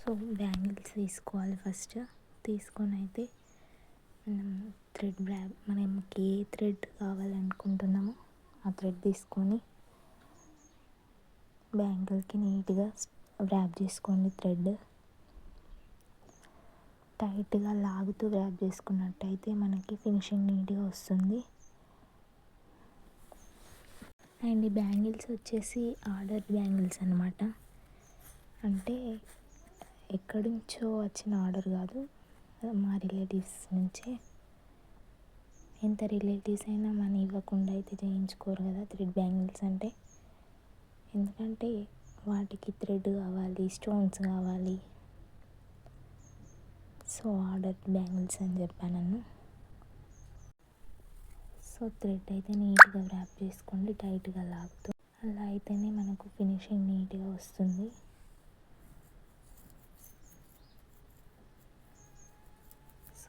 So bangles తీసుకోవాలి. First తీసుకొని అయితే మనం థ్రెడ్ మనకి ఏ థ్రెడ్ కావాలనుకుంటున్నామో ఆ థ్రెడ్ తీసుకొని బ్యాంగిల్కి నీట్గా ర్యాప్ చేసుకోండి. థ్రెడ్ టైట్గా లాగుతూ ర్యాప్ చేసుకున్నట్టయితే మనకి ఫినిషింగ్ నీట్గా వస్తుంది. అండ్ ఈ బ్యాంగిల్స్ వచ్చేసి ఆర్డర్ బ్యాంగిల్స్ అనమాట. అంటే ఎక్కడి నుంచో వచ్చిన ఆర్డర్ కాదు, మా రిలేటివ్స్ నుంచే. ఎంత రిలేటివ్స్ అయినా మనీ ఇవ్వకుండా అయితే చేయించుకోరు కదా థ్రెడ్ బ్యాంగిల్స్ అంటే. ఎందుకంటే వాటికి థ్రెడ్ కావాలి, స్టోన్స్ కావాలి. సో ఆర్డర్ బ్యాంగిల్స్ అని చెప్పాను. సో థ్రెడ్ అయితే నీట్గా ర్యాప్ చేసుకోండి, టైట్గా లాగుతూ. అలా అయితేనే మనకు ఫినిషింగ్ నీట్గా వస్తుంది.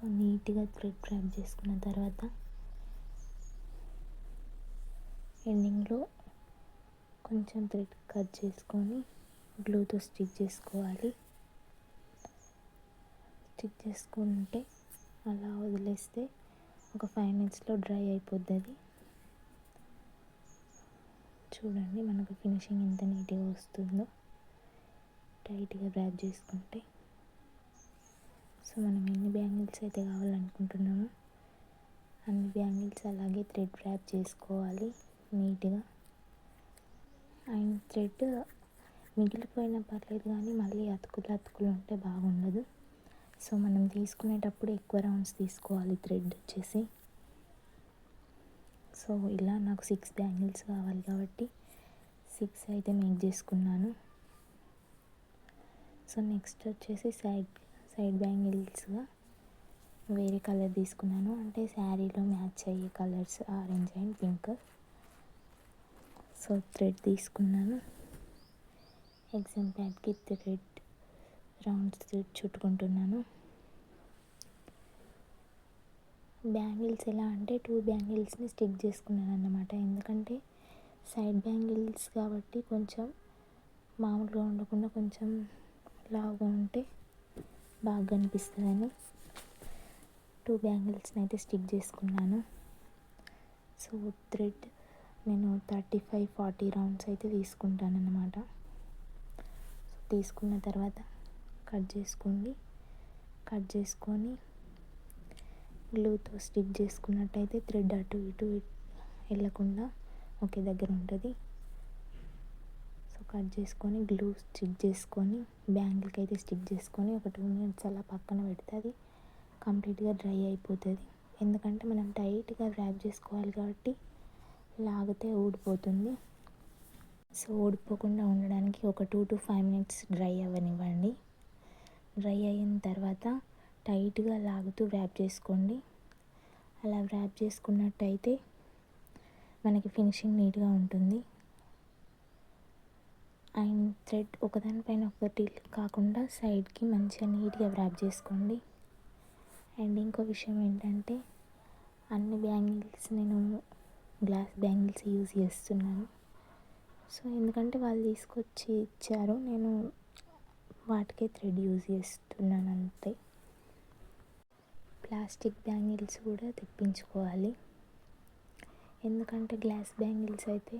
సో నీట్గా థ్రెడ్ ర్యాప్ చేసుకున్న తర్వాత ఎండింగ్లో కొంచెం థ్రెడ్ కట్ చేసుకొని గ్లూతో స్టిచ్ చేసుకోవాలి. స్టిచ్ చేసుకుంటే అలా వదిలేస్తే ఒక 5 minutesలో డ్రై అయిపోద్ది అది. చూడండి మనకు ఫినిషింగ్ ఎంత నీట్గా వస్తుందో టైట్గా ర్యాప్ చేసుకుంటే. సో మనం ఎన్ని బ్యాంగిల్స్ అయితే కావాలనుకుంటున్నామో అన్ని బ్యాంగిల్స్ అలాగే థ్రెడ్ ర్యాప్ చేసుకోవాలి నీట్గా. అండ్ థ్రెడ్ మిగిలిపోయినా పర్లేదు కానీ మళ్ళీ అతుకులు ఉంటే బాగుండదు. సో మనం తీసుకునేటప్పుడు ఎక్కువ రౌండ్స్ తీసుకోవాలి థ్రెడ్ వచ్చేసి. సో ఇలా నాకు 6 బ్యాంగిల్స్ కావాలి కాబట్టి 6 అయితే మేక్ చేసుకున్నాను. సో నెక్స్ట్ వచ్చేసి సైడ్ బ్యాంగిల్స్గా వేరే కలర్ తీసుకున్నాను. అంటే శారీలో మ్యాచ్ అయ్యే colours orange and pink. So thread తీసుకున్నాను. ఎగ్జామ్ ప్యాడ్కి థ్రెడ్ రౌండ్స్ చుట్టుకుంటున్నాను. బ్యాంగిల్స్ ఎలా అంటే 2 బ్యాంగిల్స్ని స్టిక్ చేసుకున్నాను అన్నమాట. ఎందుకంటే సైడ్ బ్యాంగిల్స్ కాబట్టి కొంచెం మామూలుగా ఉండకుండా కొంచెం లావుగా ఉంటే బాగా కనిపిస్తుందని 2 బ్యాంగిల్స్ని అయితే స్టిక్ చేసుకున్నాను. సో థ్రెడ్ నేను 35-40 రౌండ్స్ అయితే తీసుకుంటాను అన్నమాట. సో తీసుకున్న తర్వాత కట్ చేసుకొని గ్లూతో స్టిక్ చేసుకున్నట్టయితే థ్రెడ్ అటు ఇటు వెళ్ళకుండా ఒకే దగ్గర ఉంటుంది. సో కట్ చేసుకొని గ్లూ స్టిక్ చేసుకొని బ్యాంగిల్కి అయితే స్టిక్ చేసుకొని ఒక 2 minutes అలా పక్కన పెడితే అది కంప్లీట్గా డ్రై అయిపోతుంది. ఎందుకంటే మనం టైట్గా ర్యాప్ చేసుకోవాలి కాబట్టి లాగితే ఊడిపోతుంది. సో ఊడిపోకుండా ఉండడానికి ఒక 2 to 5 minutes డ్రై అవ్వనివ్వండి. డ్రై అయిన తర్వాత టైట్గా లాగుతూ ర్యాప్ చేసుకోండి. అలా ర్యాప్ చేసుకున్నట్టయితే మనకి ఫినిషింగ్ నీట్గా ఉంటుంది. అండ్ థ్రెడ్ ఒకదానిపైన ఒకటి కాకుండా సైడ్కి మంచిగా నీట్గా ర్యాప్ చేసుకోండి. అండ్ ఇంకో విషయం ఏంటంటే అన్ని బ్యాంగిల్స్ నేను గ్లాస్ బ్యాంగిల్స్ యూజ్ చేస్తున్నాను. సో ఎందుకంటే వాళ్ళు తీసుకొచ్చి ఇచ్చారు, నేను వాటికే థ్రెడ్ యూజ్ చేస్తున్నాను అంతే. ప్లాస్టిక్ బ్యాంగిల్స్ కూడా తెప్పించుకోవాలి. ఎందుకంటే గ్లాస్ బ్యాంగిల్స్ అయితే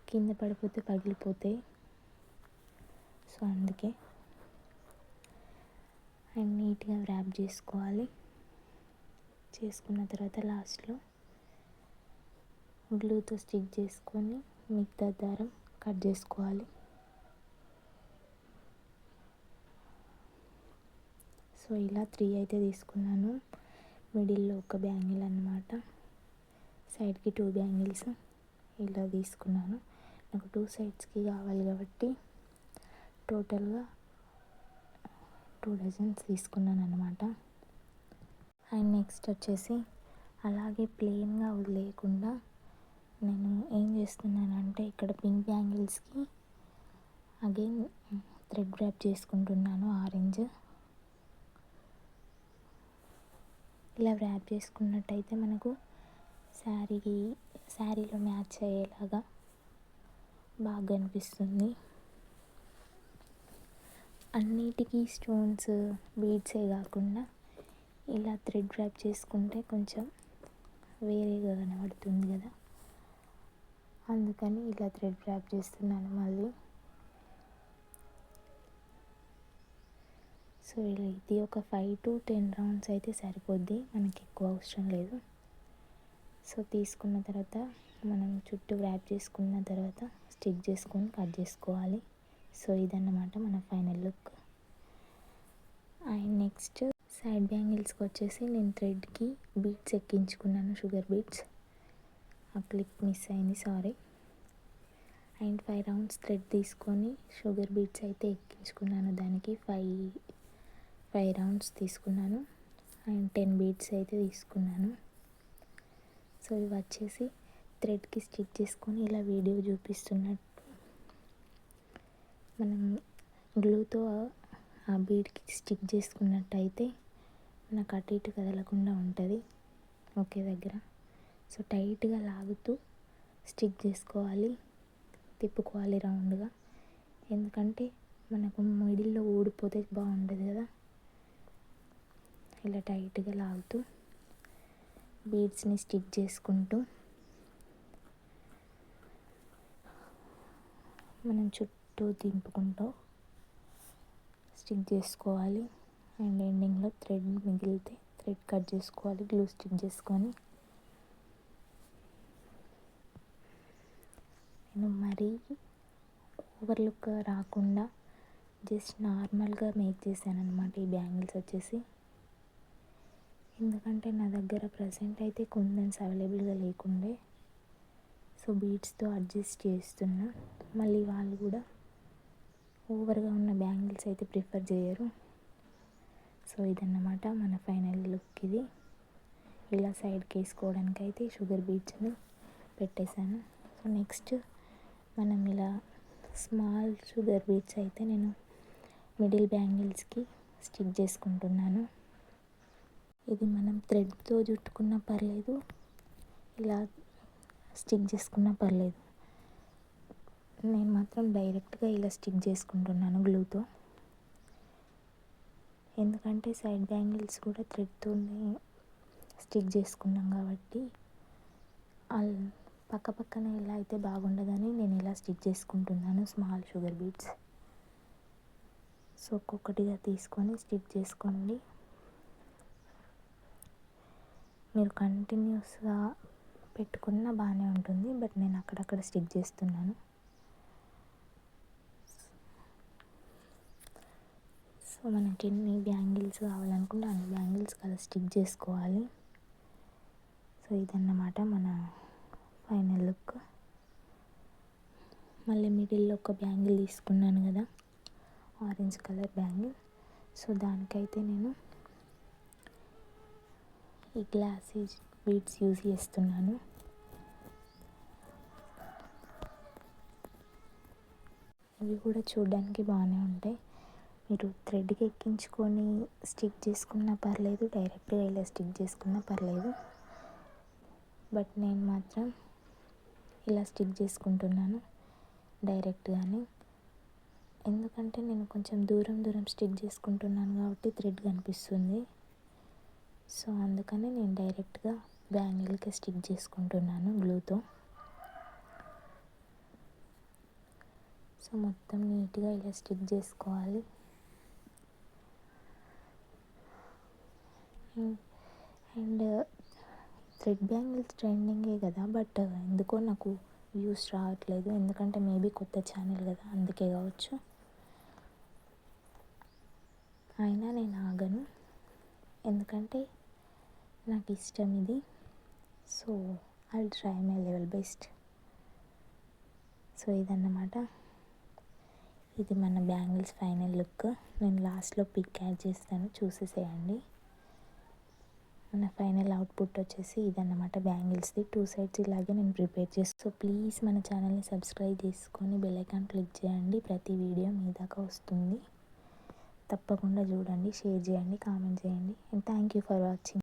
కింద పడిపోతే పగిలిపోతాయి. సో అందుకే. అండ్ నీట్గా ర్యాప్ చేసుకోవాలి. చేసుకున్న తర్వాత లాస్ట్లో గ్లూతో స్టిక్ చేసుకొని మిగతా దారం కట్ చేసుకోవాలి. సో ఇలా 3 అయితే తీసుకున్నాను. మిడిల్లో ఒక బ్యాంగిల్ అన్నమాట, సైడ్కి 2 బ్యాంగిల్స్ ఇలా తీసుకున్నాను. నాకు 2 సైడ్స్కి కావాలి కాబట్టి టోటల్గా 2 డజన్స్ తీసుకున్నాను అన్నమాట. అండ్ నెక్స్ట్ వచ్చేసి అలాగే ప్లెయిన్గా వదిలేయకుండా నేను ఏం చేస్తున్నానంటే ఇక్కడ పింక్ బ్యాంగిల్స్కి అగైన్ థ్రెడ్ ర్యాప్ చేసుకుంటున్నాను ఆరెంజ్. ఇలా ర్యాప్ చేసుకున్నట్టయితే మనకు శారీలో మ్యాచ్ అయ్యేలాగా బాగా అనిపిస్తుంది. అన్నిటికీ స్టోన్స్ బీడ్సే కాకుండా ఇలా థ్రెడ్ ర్యాప్ చేసుకుంటే కొంచెం వేరేగా కనబడుతుంది కదా, అందుకని ఇలా థ్రెడ్ ర్యాప్ చేస్తున్నాను మళ్ళీ. సో ఇలా ఇది ఒక 5 to 10 రౌండ్స్ అయితే సరిపోద్ది, మనకి ఎక్కువ అవసరం లేదు. సో తీసుకున్న తర్వాత మనం చుట్టూ ర్యాప్ చేసుకున్న తర్వాత స్టిక్ చేసుకొని కట్ చేసుకోవాలి. సో ఇదన్నమాట మన final look. And next side బ్యాంగిల్స్కి వచ్చేసి నేను థ్రెడ్కి బీడ్స్ ఎక్కించుకున్నాను, షుగర్ బీడ్స్. ఆ క్లిప్ మిస్ అయింది, సారీ. అండ్ 5 రౌండ్స్ థ్రెడ్ తీసుకొని షుగర్ బీడ్స్ అయితే ఎక్కించుకున్నాను. దానికి 5 రౌండ్స్ తీసుకున్నాను అండ్ 10 బీడ్స్ అయితే తీసుకున్నాను. సో ఇవి వచ్చేసి థ్రెడ్కి స్టిక్ చేసుకొని ఇలా వీడియో చూపిస్తున్నట్టు మనం గ్లూతో ఆ బీడ్కి స్టిక్ చేసుకున్నట్టయితే మనకు అటు ఇటు కదలకుండా ఉంటుంది ఒకే దగ్గర. సో టైట్గా లాగుతూ స్టిక్ చేసుకోవాలి, తిప్పుకోవాలి రౌండ్గా, ఎందుకంటే మనకు మిడిల్లో ఊడిపోతే బాగుండదు కదా. ఇలా టైట్గా లాగుతూ బీడ్స్ని స్టిక్ చేసుకుంటూ మనం చుట్టూ దింపుకుంటూ స్టిక్ చేసుకోవాలి. అండ్ ఎండింగ్లో థ్రెడ్ మిగిలితే థ్రెడ్ కట్ చేసుకోవాలి, గ్లూ స్టిక్ చేసుకొని. నేను మరీ ఓవర్ లుక్ రాకుండా జస్ట్ నార్మల్గా మేక్ చేశాను అనమాట ఈ బ్యాంగిల్స్ వచ్చేసి. ఎందుకంటే నా దగ్గర ప్రజెంట్ అయితే కుందన్స్ అవైలబుల్గా లేకుండే, సో బీడ్స్తో అడ్జస్ట్ చేస్తున్నా. మళ్ళీ వాళ్ళు కూడా ఓవర్గా ఉన్న బ్యాంగిల్స్ అయితే ప్రిఫర్ చేయరు. సో ఇదన్నమాట మన ఫైనల్ లుక్. ఇది ఇలా సైడ్కి వేసుకోవడానికి అయితే షుగర్ బీడ్స్ని పెట్టేశాను. సో నెక్స్ట్ మనం ఇలా స్మాల్ షుగర్ బీడ్స్ అయితే నేను మిడిల్ బ్యాంగిల్స్కి స్టిక్ చేసుకుంటున్నాను. ఇది మనం థ్రెడ్తో చుట్టుకున్నా పర్లేదు, ఇలా స్టిక్ చేసుకున్నా పర్లేదు. నేను మాత్రం డైరెక్ట్గా ఇలా స్టిక్ చేసుకుంటున్నాను గ్లూతో, ఎందుకంటే సైడ్ బ్యాంగిల్స్ కూడా థ్రెడ్తోనే స్టిక్ చేసుకున్నాం కాబట్టి పక్క పక్కన ఇలా అయితే బాగుండదని నేను ఇలా స్టిక్ చేసుకుంటున్నాను స్మాల్ షుగర్ బీడ్స్. సో ఒక్కొక్కటిగా తీసుకొని స్టిక్ చేసుకోండి. మీరు కంటిన్యూస్గా పెట్టుకున్న బాగానే ఉంటుంది, బట్ నేను అక్కడక్కడ స్టిక్ చేస్తున్నాను. సో మనకి ఎన్ని బ్యాంగిల్స్ కావాలనుకుంటే అన్ని బ్యాంగిల్స్ అలా స్టిక్ చేసుకోవాలి. సో ఇదన్నమాట మన ఫైనల్ లుక్. మళ్ళీ మిడిల్లో ఒక బ్యాంగిల్ తీసుకున్నాను కదా, ఆరెంజ్ కలర్ బ్యాంగిల్. సో దానికైతే నేను ఈ గ్లాసీ బీడ్స్ యూజ్ చేస్తున్నాను. ఇవి కూడా చూడడానికి బాగానే ఉంటాయి. మీరు థ్రెడ్కి ఎక్కించుకొని స్టిక్ చేసుకున్నా పర్లేదు, డైరెక్ట్గా ఇలా స్టిక్ చేసుకున్నా పర్లేదు, బట్ నేను మాత్రం ఇలా స్టిక్ చేసుకుంటున్నాను డైరెక్ట్గానే. ఎందుకంటే నేను కొంచెం దూరం స్టిక్ చేసుకుంటున్నాను కాబట్టి థ్రెడ్ కనిపిస్తుంది. సో అందుకని నేను డైరెక్ట్గా బ్యాంగిల్కి స్టిక్ చేసుకుంటున్నాను గ్లూతో. సో మొత్తం నీట్గా ఇలా స్టిక్ చేసుకోవాలి. అండ్ థ్రెడ్ బ్యాంగిల్స్ ట్రెండింగే కదా, బట్ ఎందుకో నాకు వ్యూస్ రావట్లేదు, ఎందుకంటే మేబీ కొత్త ఛానల్ కదా అందుకే కావచ్చు. అయినా నేను ఆగను, ఎందుకంటే నాకు ఇష్టం ఇది. So I try my level best. So ఇదన్నమాట, ఇది మన బ్యాంగిల్స్ ఫైనల్ లుక్. నేను లాస్ట్లో పిక్ యాడ్ చేస్తాను, చూసేసేయండి. మన ఫైనల్ అవుట్పుట్ వచ్చేసి ఇదన్నమాట బ్యాంగిల్స్ది. 2 సైడ్స్ ఇలాగే నేను ప్రిపేర్ చేస్తాను. సో ప్లీజ్ మన ఛానల్ని సబ్స్క్రైబ్ చేసుకొని బెల్ ఐకాన్ క్లిక్ చేయండి, ప్రతి వీడియో మీ దాకా వస్తుంది. తప్పకుండా చూడండి, షేర్ చేయండి, కామెంట్ చేయండి. And thank you for watching.